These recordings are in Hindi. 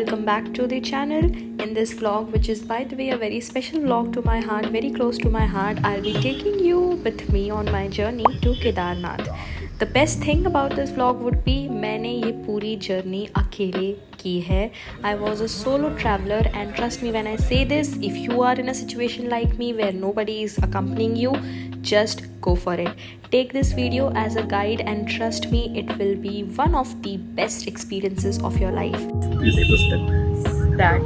welcome back to the channel. In this vlog, which is by the way a very special vlog to my heart, very close to my heart, I'll be taking you with me on my journey to Kedarnath. The best thing about this vlog would be मैंने ये पूरी journey अकेले की है. I was a solo traveler and trust me when I say this, if you are in a situation like me where nobody is accompanying you, just go for it. Take this video as a guide and trust me, it will be one of the best experiences of your life. That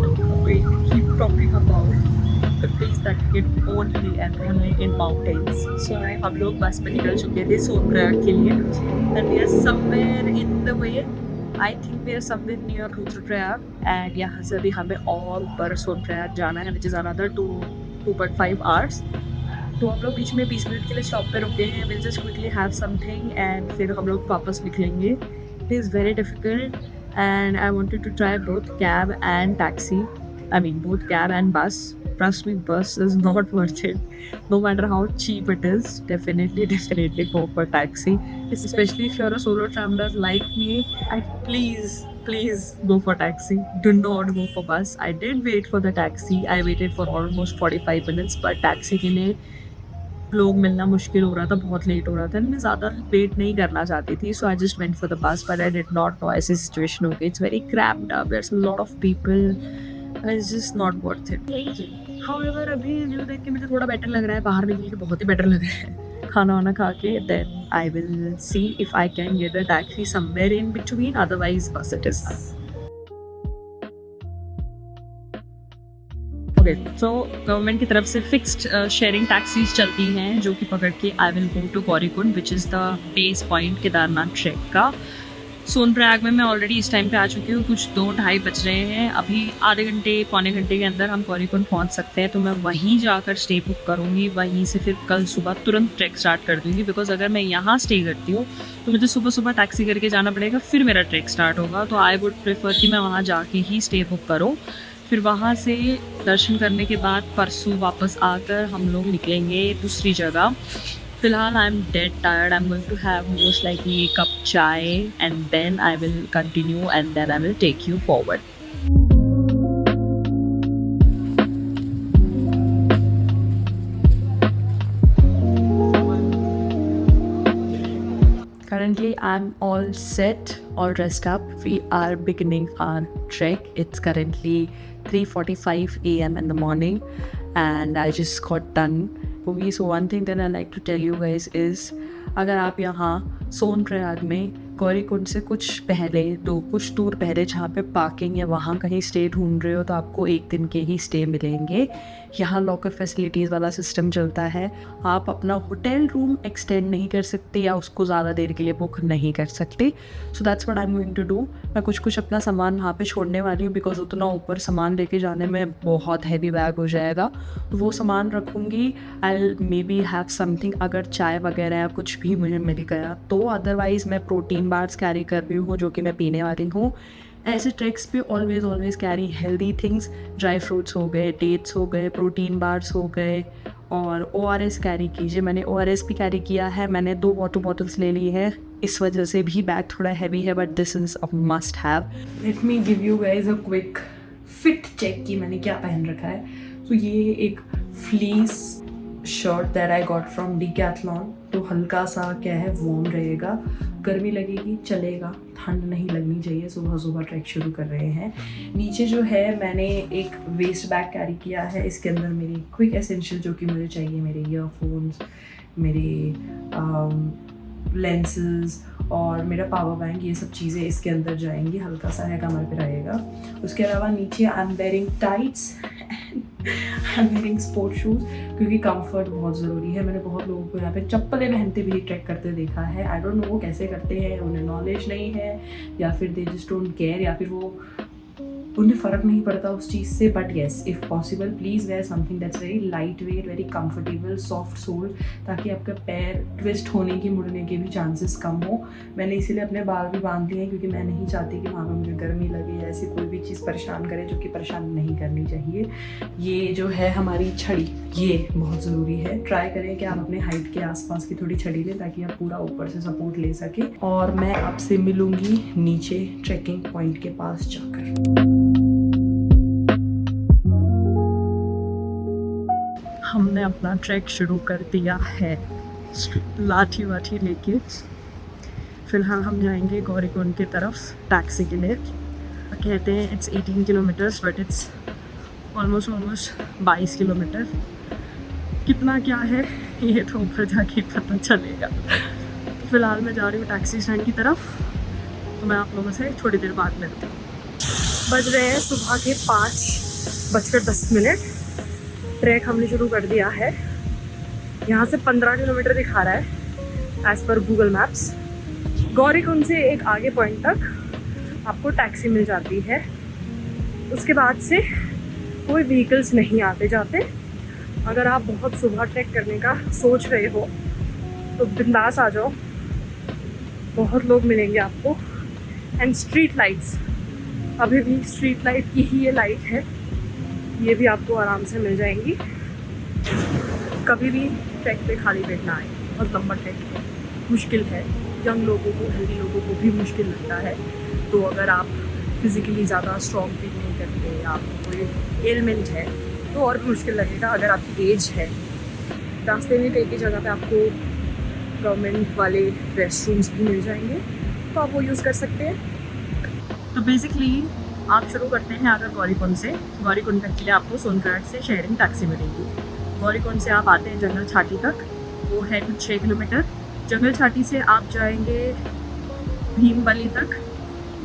we keep talking about the place that you get only and only in mountains. So हम लोग बस में निकल चुके थे सोनप्रयाग के लिए and we are somewhere in the way. I think we are somewhere near Rudraprayag and यहाँ से अभी हमें और ऊपर सोनप्रयाग जाना है which is another 2.5 hours. तो हम लोग बीच में 20 मिनट के लिए शॉप पे रुके हैं. We'll just quickly have something and फिर हम लोग वापस निकलेंगे. It is very difficult and I wanted to try both cab and taxi. I mean both cab and bus. Trust me, bus is not worth it. No matter how cheap it is, definitely go for taxi. Especially if you're a solo traveler like me, please go for taxi. Do not go for bus. I did wait for the taxi. I waited for almost 45 minutes, but taxi के लिए लोग मिलना मुश्किल हो रहा था, बहुत लेट हो रहा था. मैं ज़्यादा वेट नहीं करना चाहती थी, so I just went for the bus, but I did not know ऐसी सिचुएशन हो गई. It's very cramped up, there is a lot of people, it's just not worth it. However अभी व्यू देख के मुझे थोड़ा बेटर लग रहा है, बाहर निकल के बहुत ही बेटर लग रहा है. खाना वाना खा के then I will see if I can get a taxi somewhere in between, otherwise बस इट इज. सो गवर्नमेंट की तरफ से फिक्स्ड शेयरिंग टैक्सीज चलती हैं जो कि पकड़ के I will go to Gaurikund which is the base point Kedarnath trek का. सोनप्रयाग में मैं ऑलरेडी इस टाइम पे आ चुकी हूँ. कुछ 2-2:30 बज रहे हैं. अभी आधे घंटे पौने घंटे के अंदर हम गौरीकुंड पहुँच सकते हैं. तो मैं वहीं जाकर स्टे बुक करूँगी. वहीं से फिर कल सुबह तुरंत ट्रैक स्टार्ट कर दूँगी. बिकॉज अगर मैं यहाँ स्टे करती हूँ तो मुझे सुबह सुबह टैक्सी करके जाना पड़ेगा, फिर मेरा ट्रैक स्टार्ट होगा. तो आई वुड प्रेफर कि मैं वहाँ जाके ही स्टे बुक करूँ. फिर वहाँ से दर्शन करने के बाद परसों वापस आकर हम लोग निकलेंगे दूसरी जगह. फ़िलहाल I am dead tired. I am going to have most likely cup chai and then I will continue and then I will take you forward. Currently, I'm all set, all dressed up. We are beginning our trek. It's currently 3:45 a.m. in the morning and I just got done. So one thing that I like to tell you guys is अगर आप यहाँ सोनप्रयाग में गौरीकुंड से कुछ दूर पहले जहाँ पे पार्किंग या वहाँ कहीं स्टे ढूंढ रहे हो तो आपको 1 दिन के ही स्टे मिलेंगे. यहाँ लॉकर फैसिलिटीज़ वाला सिस्टम चलता है. आप अपना होटल रूम एक्सटेंड नहीं कर सकते या उसको ज़्यादा देर के लिए बुक नहीं कर सकते. So that's what I am going to do. मैं कुछ अपना सामान वहाँ पे छोड़ने वाली हूँ बिकॉज उतना ऊपर सामान लेके जाने में बहुत हैवी बैग हो जाएगा. तो वो सामान रखूँगी. आई मे बी हैव समथिंग अगर चाय वगैरह या कुछ भी मुझे मिल गया तो. अदरवाइज़ मैं प्रोटीन बार्स कैरी कर रही हूँ जो कि मैं पीने वाली हूँ. ऐसे ट्रैक्स पे always carry healthy things. Dry fruits हो गए, डेट्स हो गए, प्रोटीन बार्स हो गए और ORS कैरी कीजिए. मैंने ORS भी कैरी किया है. मैंने 2 वाटर बॉटल्स ले ली है. इस वजह से भी बैग थोड़ा हैवी है but this is a must have. Let me give you guys a quick fit check कि मैंने क्या पहन रखा है. तो ये एक fleece shirt that I got from Decathlon. तो हल्का सा क्या है वार्म रहेगा. गर्मी लगेगी चलेगा, ठंड नहीं लगनी चाहिए. सुबह ट्रैक शुरू कर रहे हैं. नीचे जो है मैंने एक वेस्ट बैग कैरी किया है. इसके अंदर मेरी क्विक एसेंशियल जो कि मुझे चाहिए, मेरे ईयरफोन्स, मेरे लेंसेज और मेरा पावर बैंक, ये सब चीज़ें इसके अंदर जाएंगी. हल्का सा है, कमर पे रहेगा. उसके अलावा नीचे I am wearing tights I am wearing sport shoes क्योंकि कंफर्ट बहुत ज़रूरी है. मैंने बहुत लोगों को यहाँ पे चप्पलें पहनते भी ट्रैक करते देखा है. आई डोंट नो वो कैसे करते हैं, उन्हें नॉलेज नहीं है या फिर दे जस्ट डोंट केयर या फिर वो उन्हें फ़र्क नहीं पड़ता उस चीज़ से. But yes, if possible please wear something that's very light weight, very comfortable, soft sole, ताकि आपका पैर ट्विस्ट होने की, मुड़ने के भी चांसेस कम हो. मैंने इसीलिए अपने बाल भी बांध लिए हैं क्योंकि मैं नहीं चाहती कि वहाँ पर मुझे गर्मी लगे या ऐसी कोई भी चीज़ परेशान करे जो कि परेशान नहीं करनी चाहिए. ये जो है हमारी छड़ी, ये बहुत ज़रूरी है. ट्राई करें कि आप अपने हाइट के आसपास की थोड़ी छड़ी लें ताकि आप पूरा ऊपर से सपोर्ट ले सकें. और मैं आपसे मिलूँगी नीचे ट्रैकिंग पॉइंट के पास जाकर. अपना ट्रैक शुरू कर दिया है लाठी वाठी लेके। फ़िलहाल हम जाएंगे गौरीकुंड की तरफ टैक्सी के लिए। कहते हैं it's 18 kilometres but it's almost 22 kilometre. कितना क्या है ये तो ऊपर जाके पता चलेगा। तो फ़िलहाल मैं जा रही हूँ टैक्सी स्टैंड की तरफ, तो मैं आप लोगों से थोड़ी देर बाद मिलती हूँ। बज रहे हैं सुबह के 5:10। ट्रैक हमने शुरू कर दिया है। यहाँ से 15 किलोमीटर दिखा रहा है as per Google maps. Gaurikund से एक आगे पॉइंट तक आपको टैक्सी मिल जाती है। उसके बाद से कोई व्हीकल्स नहीं आते जाते। अगर आप बहुत सुबह ट्रैक करने का सोच रहे हो तो बिंदास आ जाओ, बहुत लोग मिलेंगे आपको। एंड स्ट्रीट लाइट्स, अभी भी स्ट्रीट लाइट की ही ये लाइट है, ये भी आपको आराम से मिल जाएंगी। कभी भी ट्रैक पे खाली पेट ना आए, बहुत लंबा ट्रैक है, मुश्किल है। यंग लोगों को, हेल्दी लोगों को भी मुश्किल लगता है। तो अगर आप फिज़िकली ज़्यादा स्ट्रॉन्ग फील नहीं करते, आपको कोई एलिमेंट है तो और भी मुश्किल लगेगा। अगर आपकी एज है, रास्ते में कई जगह पे आपको गवर्नमेंट वाले रेस्ट रूम्स भी मिल जाएंगे, तो आप वो यूज़ कर सकते हैं। तो बेसिकली आप शुरू करते हैं अगर गौरीकुंड से। गौरीकुंड तक के लिए आपको सोनकराट से शेयरिंग टैक्सी मिलेगी। गौरीकुंड से आप आते हैं जंगल छाटी तक, वो है कुछ 6 किलोमीटर। जंगल छाटी से आप जाएंगे भीमबली तक,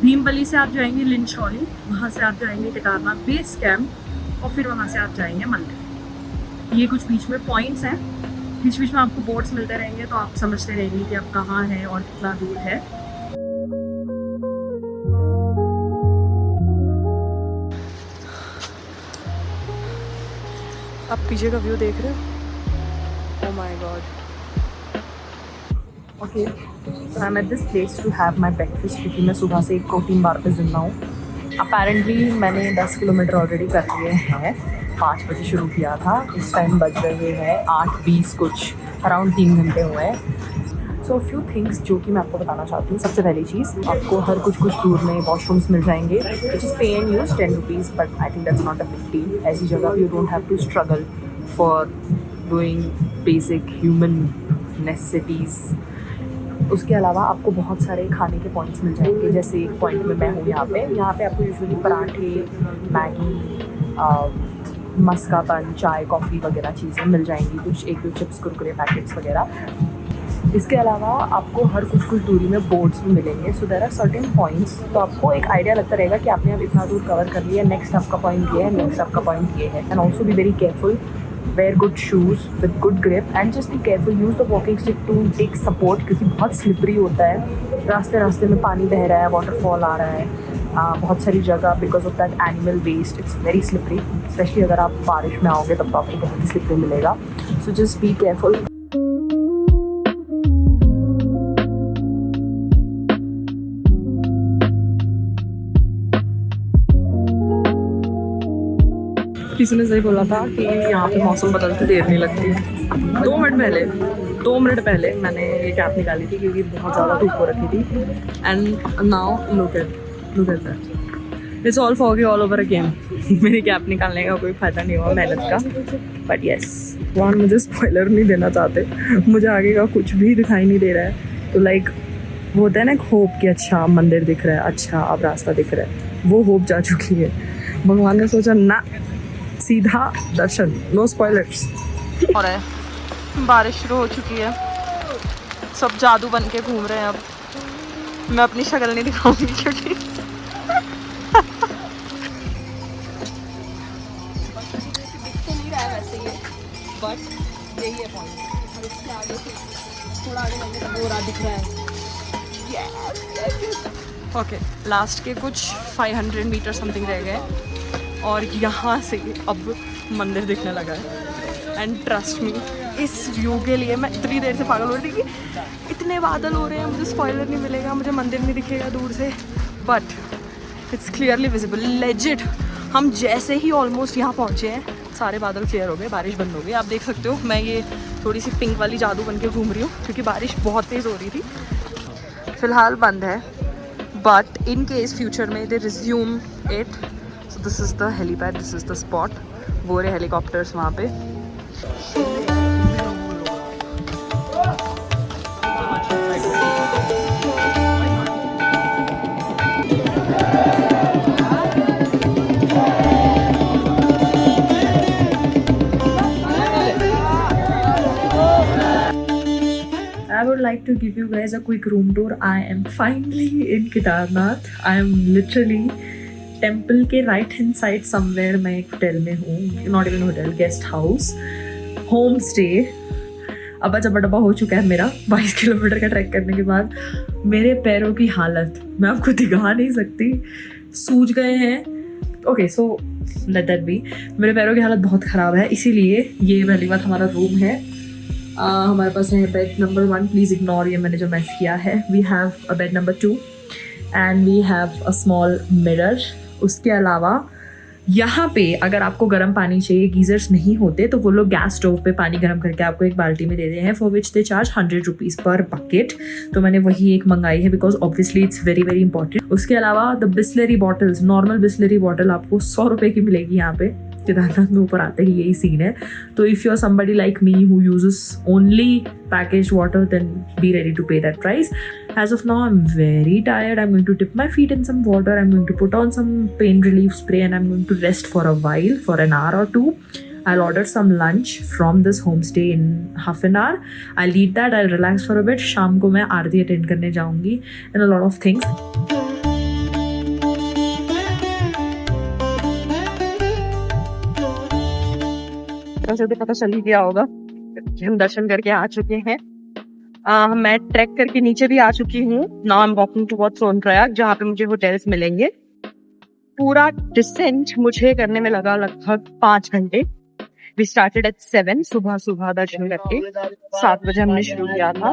भीमबली से आप जाएंगे लिंचौली, वहाँ से आप जाएंगे केदारनाथ बेस कैंप, और फिर वहाँ से आप जाएंगे मंदिर। ये कुछ बीच में पॉइंट्स हैं, बीच बीच में आपको बोर्ड्स मिलते रहेंगे, तो आप समझते रहेंगे कि आप कहाँ हैं और कितना दूर है। आप पीछे का व्यू देख रहे हो? Oh my God. Okay, so I am at this place to have my breakfast, क्योंकि मैं सुबह से एक प्रोटीन बार पे जिंदा हूँ। अपेरेंटली मैंने 10 किलोमीटर ऑलरेडी कर लिए हैं। 5 बजे शुरू किया था, इस टाइम बज रहे हैं 8:20 कुछ, अराउंड 3 घंटे हुए हैं। सो फ्यू थिंग्स जो कि मैं आपको बताना चाहती हूँ। सबसे पहली चीज़, आपको हर कुछ दूर में वॉशरूम्स मिल जाएंगे, which is pay and use 10 rupees, but I think that's not a big deal. ऐसी जगह you don't have to struggle for doing basic human necessities. उसके अलावा आपको बहुत सारे खाने के पॉइंट्स मिल जाएंगे। जैसे एक पॉइंट में मैं हूँ यहाँ पे आपको यूजुअली पराठे, मैगी, मस्का बन, चाय, कॉफ़ी वगैरह चीज़ें मिल जाएंगी। कुछ 1-2 चिप्स, कुरकुरे पैकेट्स वगैरह। इसके अलावा आपको हर कुछ दूरी में बोर्ड्स भी मिलेंगे। So there are certain points, तो आपको एक आइडिया लगता रहेगा कि आपने अब इतना दूर कवर कर लिया, नेक्स्ट आपका पॉइंट ये है, नेक्स्ट आपका पॉइंट ये है। And also be very careful, wear good shoes with good grip and just be careful, use the walking stick to take support, क्योंकि बहुत स्लिपरी होता है। रास्ते में पानी बह रहा है, वाटरफॉल आ रहा है, बहुत सारी जगह because of that animal waste it's very slippery. Specially अगर आप बारिश में आओगे तब तो आपको बहुत ही स्लिपरी मिलेगा। So just be careful. किसी ने सही बोला था कि यहाँ पे मौसम बदलते देर नहीं लगती। 2 मिनट पहले मैंने ये कैप निकाली थी क्योंकि बहुत ज़्यादा धूप हो रखी थी। And now look at that, it's all foggy all over again. मेरी कैप निकालने का कोई फ़ायदा नहीं हुआ मेहनत का, बट येस, भगवान मुझे स्पॉइलर नहीं देना चाहते, मुझे आगे का कुछ भी दिखाई नहीं दे रहा है। तो लाइक वो होता है ना एक होप कि अच्छा मंदिर दिख रहा है, अच्छा अब रास्ता दिख रहा है, वो होप जा चुकी है। भगवान ने सोचा ना, सीधा दर्शन, नो स्पॉयलर्स। और है बारिश शुरू हो चुकी है, सब जादू बन के घूम रहे हैं। अब मैं अपनी शक्ल नहीं दिखाऊंगी क्योंकि दिख तो नहीं रहा है वैसे ये, बट यही है पॉइंट। इसके आगे थोड़ा आगे लगे तो गोरा दिख रहा है। ओके, लास्ट के कुछ 500 मीटर समथिंग रह गए और यहाँ से अब मंदिर दिखने लगा है। एंड ट्रस्ट मी, इस व्यू के लिए मैं इतनी देर से पागल हो रही थी कि इतने बादल हो रहे हैं, मुझे स्पॉइलर नहीं मिलेगा, मुझे मंदिर नहीं दिखेगा दूर से, but it's clearly visible, legit. हम जैसे ही ऑलमोस्ट यहाँ पहुँचे हैं सारे बादल क्लियर हो गए, बारिश बंद हो गई। आप देख सकते हो मैं ये थोड़ी सी पिंक वाली जादू बन के घूम रही हूँ क्योंकि बारिश बहुत तेज़ हो रही थी। फ़िलहाल बंद है, बट इन केस फ्यूचर में they resume it. So this is the helipad, this is the spot. वो रहे हेलीकॉप्टर्स वहाँ पे। I would like to give you guys a quick room tour. I am finally in Kedarnath. I am literally temple के राइट हैंड साइड समवेयर मैं एक होटल में हूँ, not even hotel, guest house, home stay. अब जब डब्बा हो चुका है मेरा 22 किलोमीटर का ट्रैक करने के बाद। मेरे पैरों की हालत मैं आपको दिखा नहीं सकती, सूज गए हैं। Okay so let that be. मेरे पैरों की हालत बहुत ख़राब है, इसीलिए ये पहली बात हमारा रूम है। हमारे पास है बेड नंबर 1, प्लीज़ इग्नोर ये मैंने जो मैस किया है। We have a bed number 2 and we have a small mirror. उसके अलावा यहाँ पे अगर आपको गर्म पानी चाहिए, गीजर्स नहीं होते, तो वो लोग गैस स्टोव पे पानी गर्म करके आपको एक बाल्टी में देते हैं, for which they charge 100 rupees पर बकेट। तो मैंने वही एक मंगाई है because obviously it's very very important. उसके अलावा the Bisleri bottles, normal Bisleri bottle आपको 100 रुपये की मिलेगी यहाँ पे। केदारनाथ में ऊपर आते ही यही सीन है। तो if you are somebody like me who uses only packaged water, then be ready to pay that price. As of now, I'm very tired. I'm going to dip my feet in some water. I'm going to put on some pain relief spray and I'm going to rest for a while, for an hour or two. I'll order some lunch from this homestay in half an hour. I'll eat that. I'll relax for a bit. शाम को मैं आरती अटेंड करने जाऊंगी and a lot of things. तो पता चल ही गया होगा, हम दर्शन करके आ चुके हैं। मैं ट्रैक करके नीचे भी आ चुकी हूँ। Now I am walking towards Sonprayag, जहाँ पे मुझे होटल्स मिलेंगे। पूरा डिसेंट मुझे करने में लगा लगभग 5 घंटे। वी स्टार्टेड एट 7 सुबह दर्शन करके 7 बजे हमने शुरू किया था।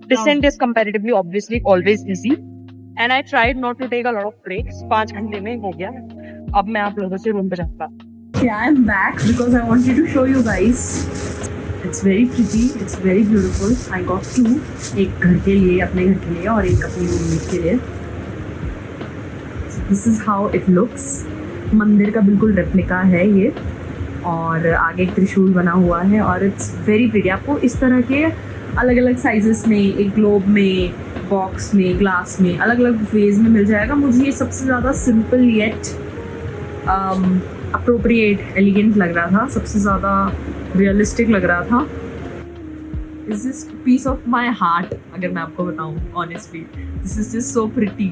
Descent is comparatively obviously always easy and I tried not to take a lot of breaks. 5 घंटे में हो गया। अब मैं आप लोगों से रूम पे जाऊंगा। Yeah, I'm back because I wanted to show you guys. It's very pretty, it's very beautiful. I got 2, एक घर के लिए, अपने घर के लिए, और एक अपनी रूममेट के लिए। So this is how it looks. मंदिर का बिल्कुल रेप्लिका है ये, और आगे एक त्रिशूल बना हुआ है, और इट्स वेरी प्रिटी। आपको इस तरह के अलग अलग साइजेस में, एक ग्लोब में, बॉक्स में, ग्लास में, अलग अलग वेज में मिल जाएगा। मुझे ये सबसे ज़्यादा सिंपल येट अप्रोप्रिएट एलिगेंट लग रहा था, सबसे ज़्यादा रियलिस्टिक लग रहा था। Is this piece of my heart, अगर मैं आपको बताऊँ honestly, this is just so pretty.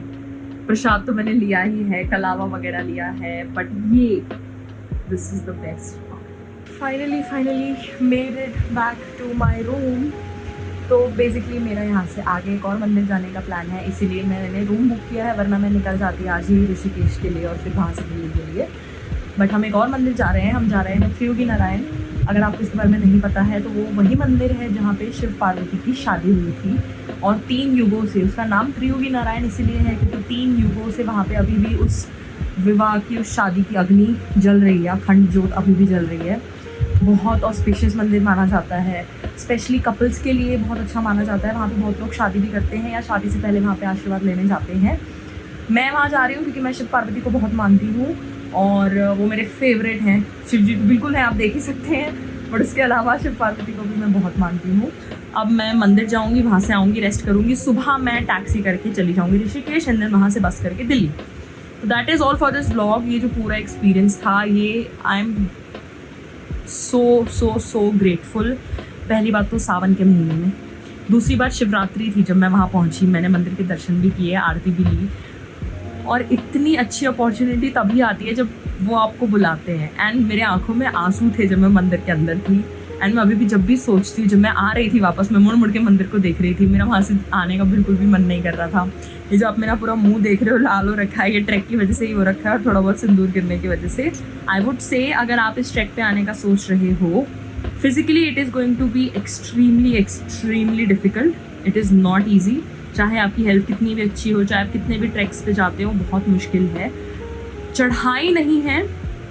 Prasad तो मैंने लिया ही है, कलावा वगैरह लिया है, बट ये this is the best. Finally made it back to my room. तो बेसिकली मेरा यहाँ से आगे एक और मंदिर जाने का प्लान है, इसीलिए मैंने रूम बुक किया है, वरना मैं निकल जाती आज ही ऋषिकेश के लिए और फिर वहाँ से दिल्ली के लिए। बट हम एक और मंदिर जा रहे हैं, हम जा रहे हैं त्रियोगी नारायण। अगर आपको इसके बारे में नहीं पता है तो वो वही मंदिर है जहाँ पे शिव पार्वती की शादी हुई थी, और 3 युगों से उसका नाम त्रियोगी नारायण इसीलिए है क्योंकि 3 युगों से वहाँ पे अभी भी उस विवाह की, उस शादी की अग्नि जल रही है, अखंड ज्योत अभी भी जल रही है। बहुत ऑस्पिशियस मंदिर माना जाता है, स्पेशली कपल्स के लिए बहुत अच्छा माना जाता है। वहाँ पे बहुत लोग शादी भी करते हैं या शादी से पहले वहाँ पे आशीर्वाद लेने जाते हैं। मैं वहाँ जा रही हूँ क्योंकि मैं शिव पार्वती को बहुत मानती हूँ और वो मेरे फेवरेट हैं। शिव जी तो बिल्कुल है, आप देख ही सकते हैं, बट उसके अलावा शिव पार्वती को भी मैं बहुत मानती हूँ। अब मैं मंदिर जाऊँगी, वहाँ से आऊँगी, रेस्ट करूँगी, सुबह मैं टैक्सी करके चली जाऊँगी ऋषिकेश एंड देन वहाँ से बस करके दिल्ली। तो that is all for this vlog. ये जो पूरा एक्सपीरियंस था, ये आई एम सो ग्रेटफुल। पहली बात तो सावन के महीने में, दूसरी बात शिवरात्रि थी जब मैं वहाँ पहुँची, मैंने मंदिर के दर्शन भी किए, आरती भी ली, और इतनी अच्छी अपॉर्चुनिटी तभी आती है जब वो आपको बुलाते हैं। एंड मेरे आंखों में आंसू थे जब मैं मंदिर के अंदर थी, एंड मैं अभी भी जब भी सोचती हूँ, जब मैं आ रही थी वापस, मैं मुड़ मुड़ के मंदिर को देख रही थी, मेरा वहाँ से आने का बिल्कुल भी मन नहीं कर रहा था। ये जो आप मेरा पूरा मुंह देख रहे हो लाल हो रखा है, ये ट्रैक की वजह से ही हो रखा है और थोड़ा बहुत सिंदूर गिरने की वजह से। आई वुड से अगर आप इस ट्रैक पे आने का सोच रहे हो, physically it is going to be extremely difficult. It is not easy. चाहे आपकी हेल्थ कितनी भी अच्छी हो, चाहे आप कितने भी ट्रैक्स पे जाते हो, बहुत मुश्किल है। चढ़ाई नहीं है,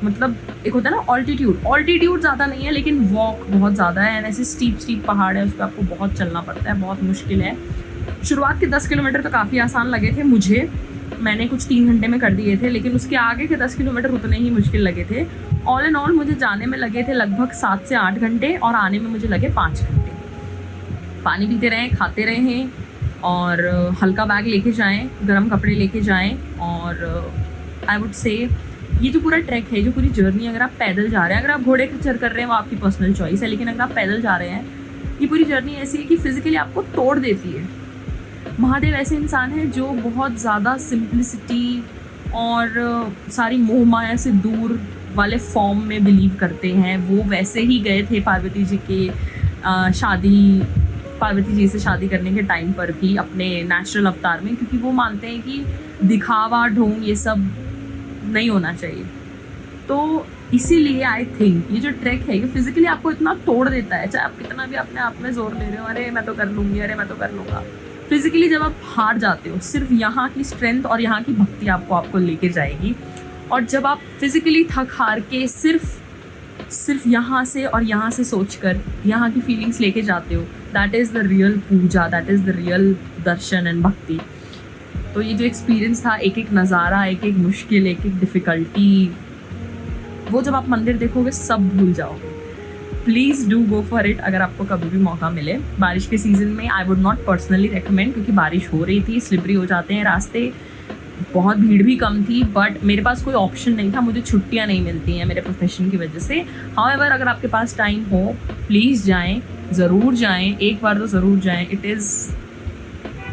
मतलब एक होता है ना ऑल्टीट्यूड ज़्यादा नहीं है, लेकिन वॉक बहुत ज़्यादा है। एंड ऐसे स्टीप पहाड़ है, उस पर आपको बहुत चलना पड़ता है, बहुत मुश्किल है। शुरुआत के 10 किलोमीटर तो काफ़ी आसान लगे थे मुझे, मैंने कुछ 3 घंटे में कर दिए थे, लेकिन उसके आगे के 10 किलोमीटर उतने ही मुश्किल लगे थे। ऑल इन ऑल मुझे जाने में लगे थे लगभग 7 से 8 घंटे और आने में मुझे लगे 5 घंटे। पानी पीते रहें, खाते रहें और हल्का बैग लेके जाएं, गर्म कपड़े लेके जाएं। और आई वुड से ये जो पूरा ट्रैक है, जो पूरी जर्नी, अगर आप पैदल जा रहे हैं, अगर आप घोड़े खच्चर कर रहे हैं वो आपकी पर्सनल चॉइस है, लेकिन अगर आप पैदल जा रहे हैं, ये पूरी जर्नी ऐसी है कि फिजिकली आपको तोड़ देती है। महादेव ऐसे इंसान है जो बहुत ज़्यादा सिंप्लिसिटी और सारी मोह माया से दूर वाले फॉर्म में बिलीव करते हैं। वो वैसे ही गए थे पार्वती जी के पार्वती जी से शादी करने के टाइम पर भी अपने नेचुरल अवतार में, क्योंकि वो मानते हैं कि दिखावा, ढोंग, ये सब नहीं होना चाहिए। तो इसीलिए आई थिंक ये जो ट्रैक है ये फिजिकली आपको इतना तोड़ देता है, चाहे आप कितना भी अपने आप में जोर ले रहे हो, अरे मैं तो कर लूँगी, अरे मैं तो कर लूँगा। फिजिकली जब आप हार जाते हो, सिर्फ यहाँ की स्ट्रेंथ और यहाँ की भक्ति आपको लेके जाएगी। और जब आप फिजिकली थक हार के सिर्फ यहाँ से और यहाँ से सोचकर यहाँ की फीलिंग्स लेके जाते हो, that is the real puja, that is the real darshan and bhakti. तो ये जो एक्सपीरियंस था, एक एक नज़ारा, एक एक मुश्किल, एक एक डिफ़िकल्टी, वो जब आप मंदिर देखोगे सब भूल जाओगे। Please do go for it अगर आपको कभी भी मौका मिले। बारिश के सीज़न में I would not personally recommend, क्योंकि बारिश हो रही थी, स्लिपरी हो जाते हैं रास्ते, बहुत भीड़ भी कम थी, बट मेरे पास कोई ऑप्शन नहीं था, मुझे छुट्टियां नहीं मिलती हैं मेरे प्रोफेशन की वजह से। हाउएवर अगर आपके पास टाइम हो, प्लीज़ जाएं, ज़रूर जाएं, एक बार तो ज़रूर जाएं। It is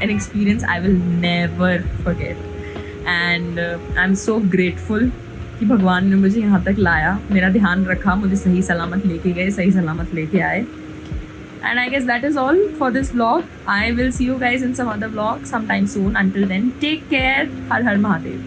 an experience I will never forget and I am so grateful कि भगवान ने मुझे यहाँ तक लाया, मेरा ध्यान रखा, मुझे सही सलामत लेके गए, सही सलामत लेके आए। And I guess that is all for this vlog. I will see you guys in some other vlog sometime soon. Until then, take care. Har Har Mahadev.